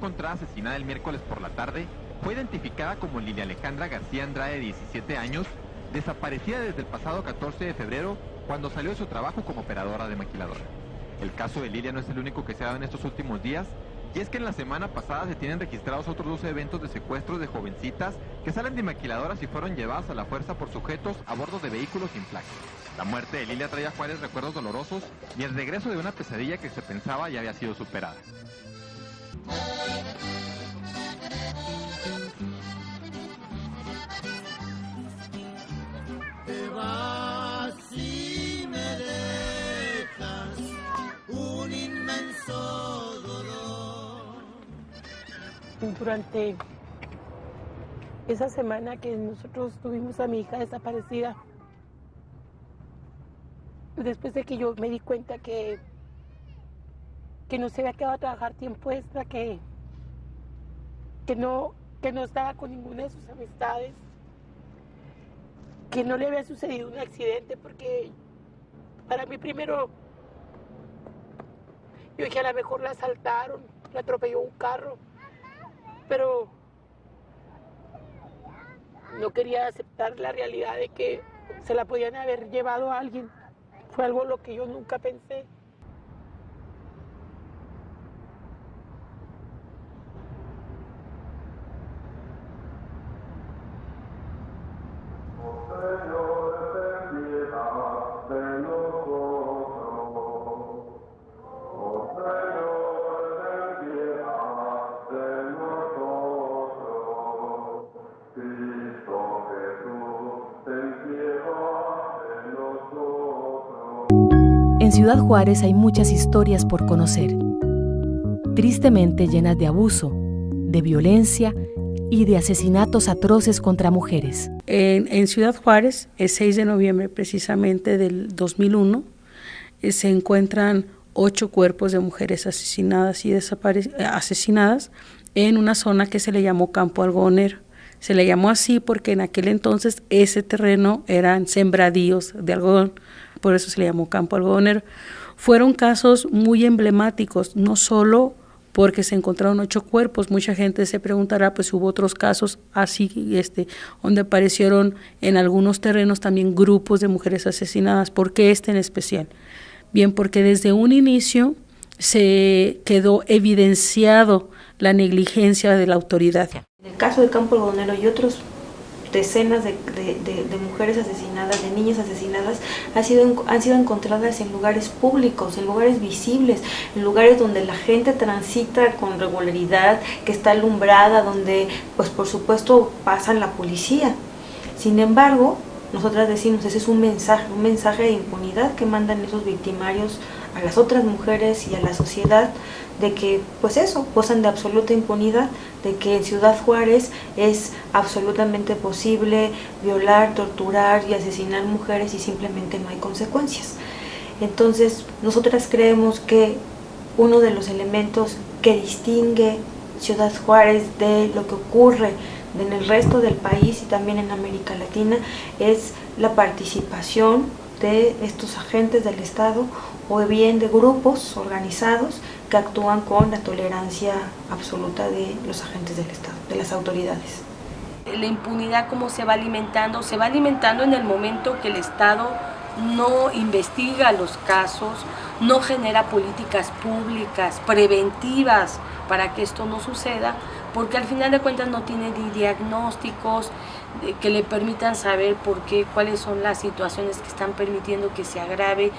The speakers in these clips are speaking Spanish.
encontrada asesinada el miércoles por la tarde fue identificada como Lilia Alejandra García Andrade, de 17 años, desaparecida desde el pasado 14 de febrero, cuando salió de su trabajo como operadora de maquiladora. El caso de Lilia no es el único que se ha dado en estos últimos días, y es que en la semana pasada se tienen registrados otros 12 eventos de secuestros de jovencitas que salen de maquiladoras y fueron llevadas a la fuerza por sujetos a bordo de vehículos sin placas. La muerte de Lilia traía a Juárez recuerdos dolorosos y el regreso de una pesadilla que se pensaba ya había sido superada. Te vas y me dejas un inmenso dolor. Durante esa semana que nosotros tuvimos a mi hija desaparecida, después de que yo me di cuenta que no se había quedado a trabajar tiempo extra, que no estaba con ninguna de sus amistades, que no le había sucedido un accidente, porque para mí primero yo dije, a lo mejor la asaltaron, la atropelló un carro, pero no quería aceptar la realidad de que se la podían haber llevado a alguien. Fue algo lo que yo nunca pensé. En Ciudad Juárez hay muchas historias por conocer, tristemente llenas de abuso, de violencia y de asesinatos atroces contra mujeres. En Ciudad Juárez, el 6 de noviembre precisamente del 2001, se encuentran 8 cuerpos de mujeres asesinadas y asesinadas en una zona que se le llamó Campo Algodonero. Se le llamó así porque en aquel entonces ese terreno eran sembradíos de algodón, por eso se le llamó Campo Algodonero. Fueron casos muy emblemáticos, no solo porque se encontraron 8 cuerpos, mucha gente se preguntará, pues hubo otros casos así, donde aparecieron en algunos terrenos también grupos de mujeres asesinadas. ¿Por qué este en especial? Bien, porque desde un inicio se quedó evidenciado la negligencia de la autoridad. En el caso de Campo Algodonero y otros decenas de mujeres asesinadas, de niñas asesinadas, han sido encontradas en lugares públicos, en lugares visibles, en lugares donde la gente transita con regularidad, que está alumbrada, donde pues por supuesto pasan la policía. Sin embargo, nosotras decimos, ese es un mensaje de impunidad que mandan esos victimarios a las otras mujeres y a la sociedad, de que pues eso, gozan de absoluta impunidad, de que en Ciudad Juárez es absolutamente posible violar, torturar y asesinar mujeres y simplemente no hay consecuencias. Entonces, nosotras creemos que uno de los elementos que distingue Ciudad Juárez de lo que ocurre en el resto del país y también en América Latina es la participación de estos agentes del Estado o bien de grupos organizados que actúan con la tolerancia absoluta de los agentes del Estado, de las autoridades. La impunidad, ¿cómo se va alimentando? Se va alimentando en el momento que el Estado no investiga los casos, no genera políticas públicas preventivas para que esto no suceda, porque al final de cuentas no tiene ni diagnósticos que le permitan saber por qué, cuáles son las situaciones que están permitiendo que se agrave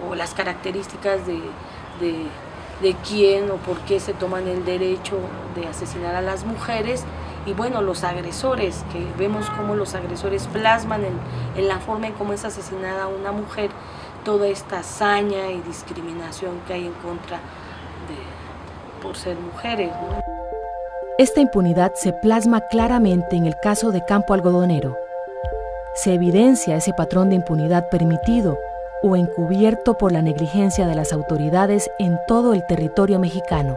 o las características de quién o por qué se toman el derecho de asesinar a las mujeres. Y bueno, los agresores, que vemos cómo los agresores plasman en la forma en cómo es asesinada una mujer toda esta hazaña y discriminación que hay en contra por ser mujeres, ¿no? Esta impunidad se plasma claramente en el caso de Campo Algodonero. Se evidencia ese patrón de impunidad permitido o encubierto por la negligencia de las autoridades en todo el territorio mexicano.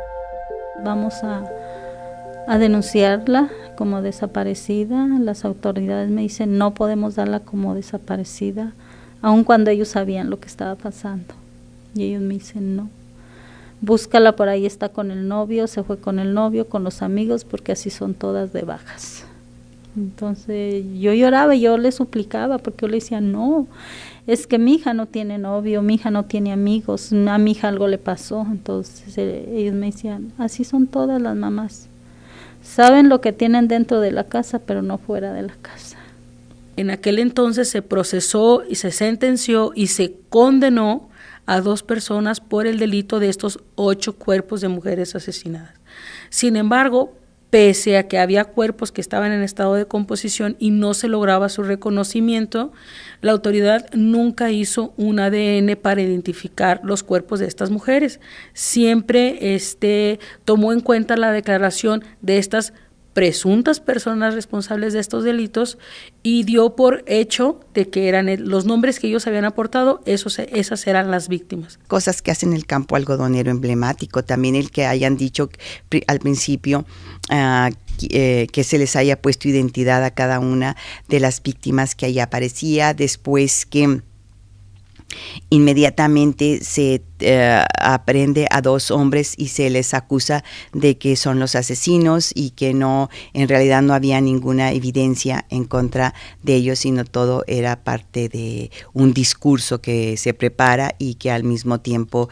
Vamos a denunciarla como desaparecida. Las autoridades me dicen no podemos darla como desaparecida, aun cuando ellos sabían lo que estaba pasando. Y ellos me dicen no, búscala por ahí, está con el novio, se fue con el novio, con los amigos, porque así son todas de bajas. Entonces yo lloraba y yo le suplicaba, porque yo le decía, no, es que mi hija no tiene novio, mi hija no tiene amigos, a mi hija algo le pasó. Entonces ellos me decían, así son todas las mamás, saben lo que tienen dentro de la casa, pero no fuera de la casa. En aquel entonces se procesó y se sentenció y se condenó a 2 personas por el delito de estos 8 cuerpos de mujeres asesinadas. Sin embargo, pese a que había cuerpos que estaban en estado de composición y no se lograba su reconocimiento, la autoridad nunca hizo un ADN para identificar los cuerpos de estas mujeres. Siempre tomó en cuenta la declaración de estas presuntas personas responsables de estos delitos y dio por hecho de que eran los nombres que ellos habían aportado, esas eran las víctimas. Cosas que hacen el campo algodonero emblemático, también el que hayan dicho al principio que se les haya puesto identidad a cada una de las víctimas que ahí aparecía, después que inmediatamente se aprende a 2 hombres y se les acusa de que son los asesinos y que no, en realidad no había ninguna evidencia en contra de ellos, sino todo era parte de un discurso que se prepara y que al mismo tiempo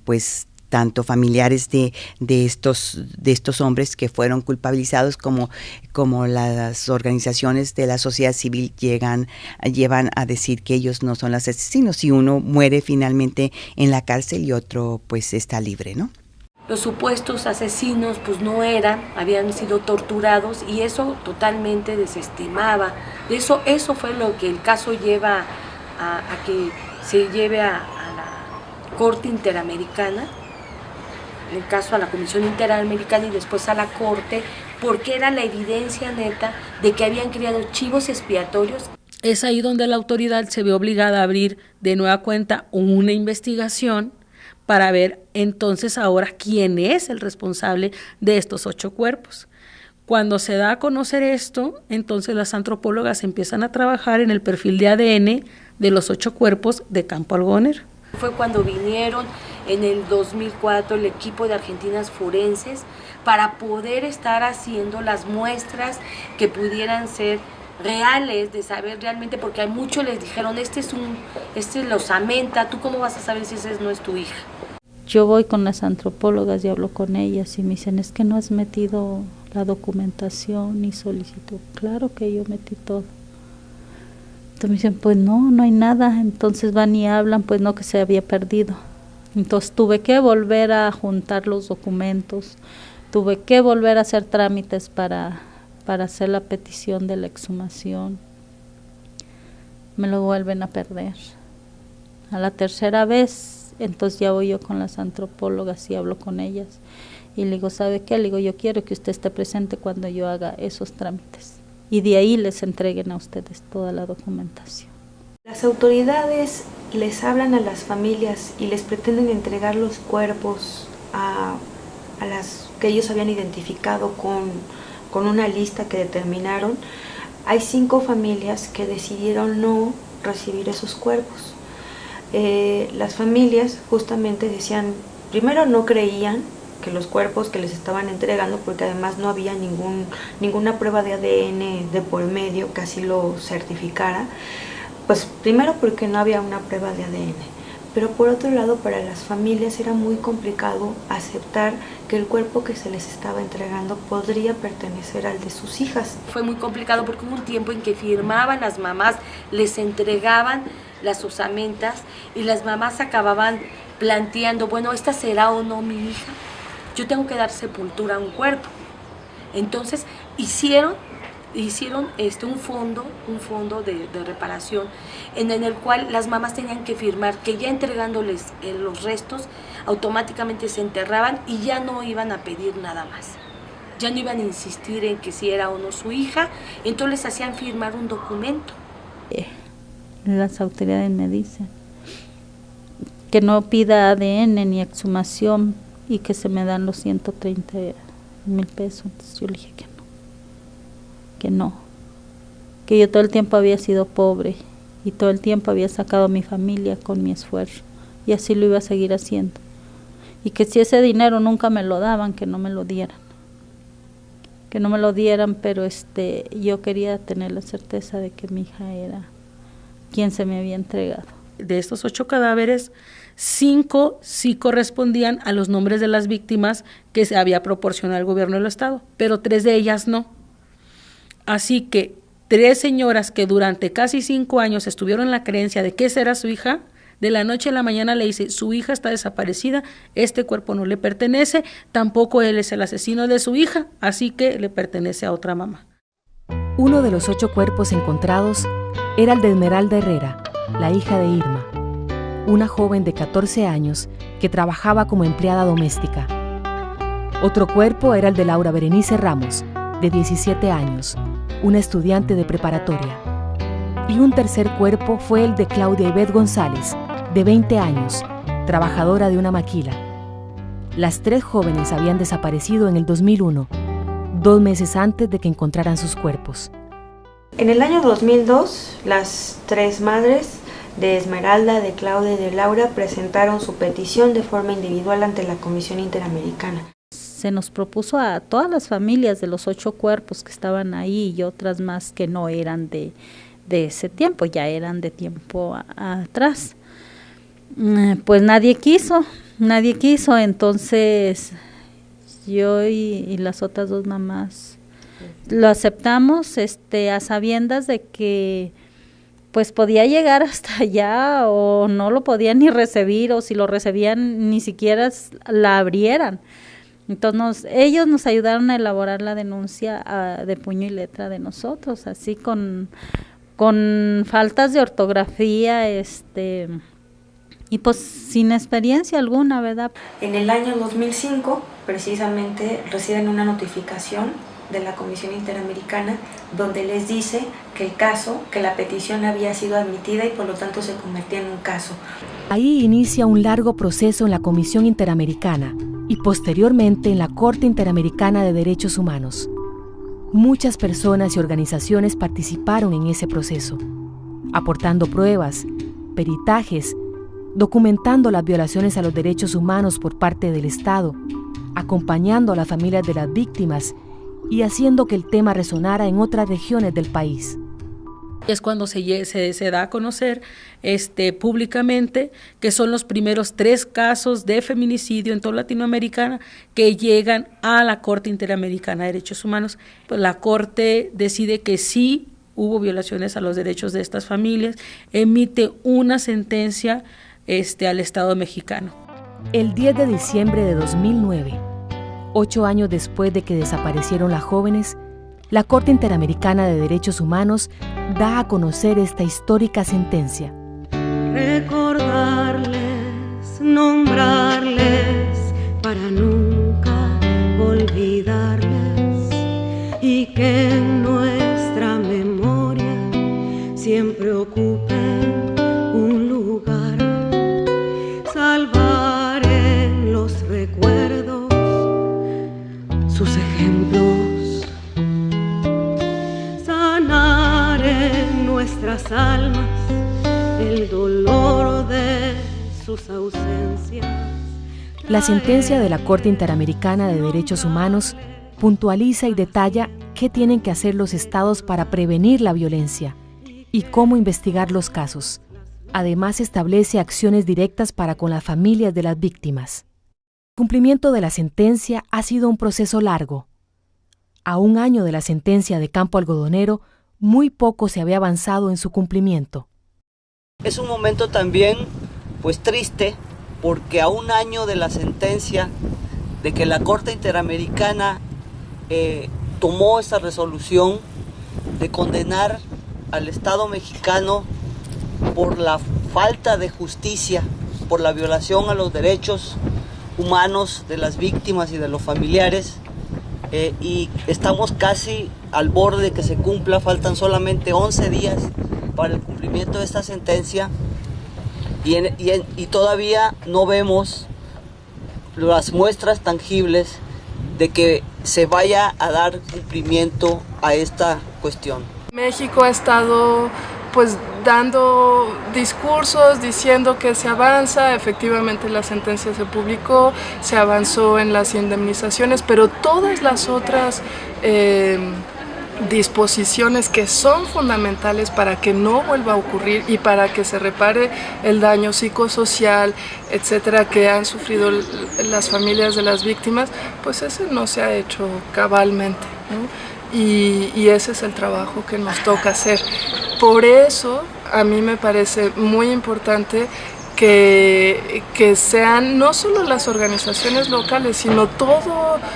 pues tanto familiares de estos hombres que fueron culpabilizados como las organizaciones de la sociedad civil llevan a decir que ellos no son los asesinos, y uno muere finalmente en la cárcel y otro pues está libre, ¿no? Los supuestos asesinos pues no habían sido torturados, y eso totalmente desestimaba. Eso fue lo que el caso lleva a que se lleve a la Corte Interamericana, en el caso a la Comisión Interamericana y después a la Corte, porque era la evidencia neta de que habían creado chivos expiatorios. Es ahí donde la autoridad se ve obligada a abrir de nueva cuenta una investigación para ver entonces ahora quién es el responsable de estos 8 cuerpos. Cuando se da a conocer esto, entonces las antropólogas empiezan a trabajar en el perfil de ADN de los 8 cuerpos de Campo Algodonero. Fue cuando vinieron en el 2004 el equipo de Argentinas Forenses para poder estar haciendo las muestras que pudieran ser reales, de saber realmente, porque a muchos les dijeron, este es la osamenta, ¿tú cómo vas a saber si esa no es tu hija? Yo voy con las antropólogas y hablo con ellas y me dicen, es que no has metido la documentación ni solicitud. Claro que yo metí todo. Entonces me dicen, pues no hay nada. Entonces van y hablan, pues no, que se había perdido. Entonces tuve que volver a juntar los documentos, tuve que volver a hacer trámites para hacer la petición de la exhumación. Me lo vuelven a perder. A la tercera vez, entonces ya voy yo con las antropólogas y hablo con ellas. Y le digo, ¿sabe qué? Le digo, yo quiero que usted esté presente cuando yo haga esos trámites. Y de ahí les entreguen a ustedes toda la documentación. Las autoridades les hablan a las familias y les pretenden entregar los cuerpos a las que ellos habían identificado con una lista que determinaron. Hay 5 familias que decidieron no recibir esos cuerpos. Las familias justamente decían, primero no creían que los cuerpos que les estaban entregando, porque además no había ninguna prueba de ADN de por medio que así lo certificara, pues primero porque no había una prueba de ADN, pero por otro lado para las familias era muy complicado aceptar que el cuerpo que se les estaba entregando podría pertenecer al de sus hijas. Fue muy complicado porque hubo un tiempo en que firmaban las mamás, les entregaban las osamentas y las mamás acababan planteando, bueno, ¿esta será o no mi hija? Yo tengo que dar sepultura a un cuerpo. Entonces hicieron un fondo de reparación en el cual las mamás tenían que firmar que ya entregándoles los restos automáticamente se enterraban y ya no iban a pedir nada más. Ya no iban a insistir en que si era o no su hija, entonces les hacían firmar un documento. Las autoridades me dicen que no pida ADN ni exhumación y que se me dan los 130,000 pesos. Entonces yo le dije que no, que yo todo el tiempo había sido pobre y todo el tiempo había sacado a mi familia con mi esfuerzo y así lo iba a seguir haciendo. y que si ese dinero nunca me lo daban, que no me lo dieran. Que no me lo dieran, pero yo quería tener la certeza de que mi hija era quien se me había entregado. De estos 8 cadáveres, 5 sí correspondían a los nombres de las víctimas que se había proporcionado el gobierno del estado, pero 3 de ellas no. Así que 3 señoras que durante casi 5 años estuvieron en la creencia de que esa era su hija, de la noche a la mañana le dice, su hija está desaparecida, este cuerpo no le pertenece, tampoco él es el asesino de su hija, así que le pertenece a otra mamá. Uno de los 8 cuerpos encontrados era el de Esmeralda Herrera, la hija de Irma, una joven de 14 años que trabajaba como empleada doméstica. Otro cuerpo era el de Laura Berenice Ramos, de 17 años, una estudiante de preparatoria. Y un tercer cuerpo fue el de Claudia Ivette González, de 20 años, trabajadora de una maquila. Las 3 jóvenes habían desaparecido en el 2001, 2 meses antes de que encontraran sus cuerpos. En el año 2002, las 3 madres de Esmeralda, de Claudia y de Laura presentaron su petición de forma individual ante la Comisión Interamericana. Se nos propuso a todas las familias de los 8 cuerpos que estaban ahí y otras más que no eran de ese tiempo, ya eran de tiempo atrás. Pues nadie quiso, entonces yo y las otras 2 mamás lo aceptamos a sabiendas de que pues podía llegar hasta allá o no lo podían ni recibir, o si lo recibían ni siquiera la abrieran. Entonces ellos nos ayudaron a elaborar la denuncia de puño y letra de nosotros, así con faltas de ortografía, y pues sin experiencia alguna, ¿verdad? En el año 2005, precisamente, reciben una notificación de la Comisión Interamericana donde les dice que la petición había sido admitida y por lo tanto se convertía en un caso. Ahí inicia un largo proceso en la Comisión Interamericana y posteriormente en la Corte Interamericana de Derechos Humanos. Muchas personas y organizaciones participaron en ese proceso, aportando pruebas, peritajes, documentando las violaciones a los derechos humanos por parte del Estado, acompañando a las familias de las víctimas y haciendo que el tema resonara en otras regiones del país. Es cuando se da a conocer públicamente que son los primeros 3 casos de feminicidio en toda Latinoamérica que llegan a la Corte Interamericana de Derechos Humanos. Pues la Corte decide que sí hubo violaciones a los derechos de estas familias, emite una sentencia al Estado mexicano. El 10 de diciembre de 2009, 8 años después de que desaparecieron las jóvenes, la Corte Interamericana de Derechos Humanos da a conocer esta histórica sentencia. Recordarles, nombrarles, para nunca olvidarles, y que en nuestra memoria siempre ocupen un lugar. Salvar en los recuerdos sus ejemplos, sanar en nuestras almas el dolor de sus ausencias. La sentencia de la Corte Interamericana de Derechos Humanos puntualiza y detalla qué tienen que hacer los estados para prevenir la violencia y cómo investigar los casos. Además, establece acciones directas para con las familias de las víctimas. El cumplimiento de la sentencia ha sido un proceso largo. A 1 año de la sentencia de Campo Algodonero, muy poco se había avanzado en su cumplimiento. Es un momento también, pues triste, porque a 1 año de la sentencia, de que la Corte Interamericana tomó esa resolución de condenar al Estado mexicano por la falta de justicia, por la violación a los derechos humanos de las víctimas y de los familiares, y estamos casi al borde de que se cumpla, faltan solamente 11 días para el cumplimiento de esta sentencia y todavía no vemos las muestras tangibles de que se vaya a dar cumplimiento a esta cuestión. México ha estado pues dando discursos, diciendo que se avanza, efectivamente la sentencia se publicó, se avanzó en las indemnizaciones, pero todas las otras disposiciones que son fundamentales para que no vuelva a ocurrir y para que se repare el daño psicosocial, etcétera, que han sufrido las familias de las víctimas, pues ese no se ha hecho cabalmente, ¿no? Y ese es el trabajo que nos toca hacer. Por eso a mí me parece muy importante que sean no solo las organizaciones locales, sino todo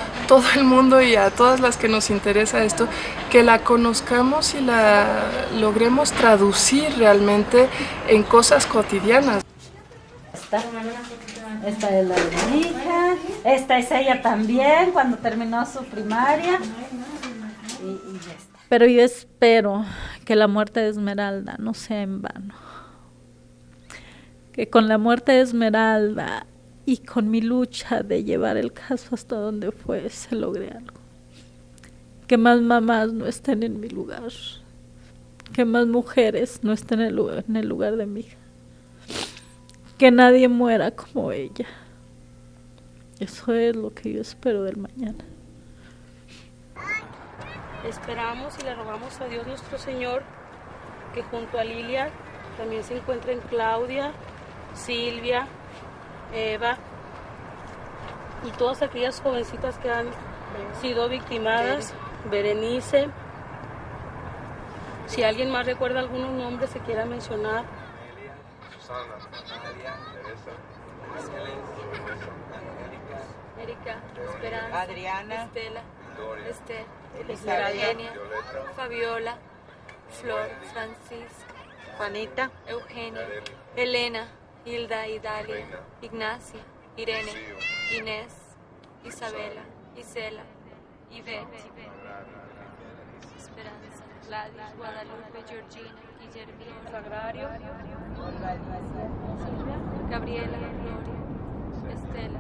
el mundo y a todas las que nos interesa esto, que la conozcamos y la logremos traducir realmente en cosas cotidianas. Esta es la de mi hija, esta es ella también cuando terminó su primaria. Y ya está. Pero yo espero que la muerte de Esmeralda no sea en vano. Que con la muerte de Esmeralda y con mi lucha de llevar el caso hasta donde fue, se logre algo. Que más mamás no estén en mi lugar. Que más mujeres no estén en el lugar de mi hija. Que nadie muera como ella. Eso es lo que yo espero del mañana. Esperamos y le rogamos a Dios nuestro Señor que junto a Lilia también se encuentren Claudia, Silvia, Eva y todas aquellas jovencitas que han sido victimadas, Berenice. Si alguien más recuerda algunos nombres se quiera mencionar. Susana, Nadia, Teresa, Erika, Esperanza, Adriana, Estela, Esther, Elizabeth, Fabiola, Flor, Francisca, Juanita, Eugenia, Elena, Hilda, Idalia, Ignacia, Irene, Inés, Isabela, Isela, Ivette, Esperanza, Gladys, Guadalupe, Georgina, Guillermina, Sagrario, Gabriela, Gloria, Estela,